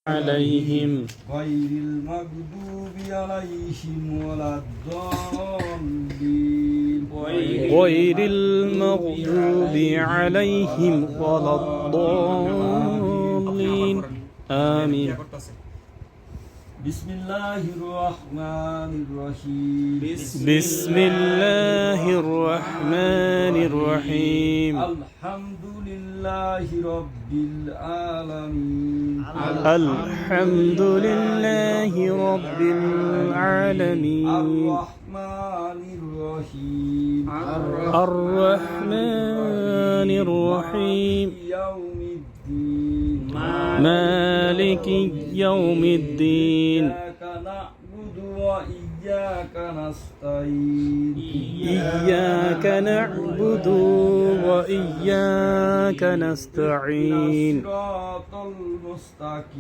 عليهم غير المغضوب عليهم ولا الضالين غير المغضوب عليهم ولا الضالين آمين. بسم الله الرحمن الرحيم بسم الله الرحمن الرحيم الحمد لله رب العالمين الحمد لله رب العالمين الرحمن الرحيم الرحمن الرحيم يوم الدين مالك يوم الدين إياك نعبد وإياك نستعين إياك نعبد وإياك نستعين الصراط المستقيم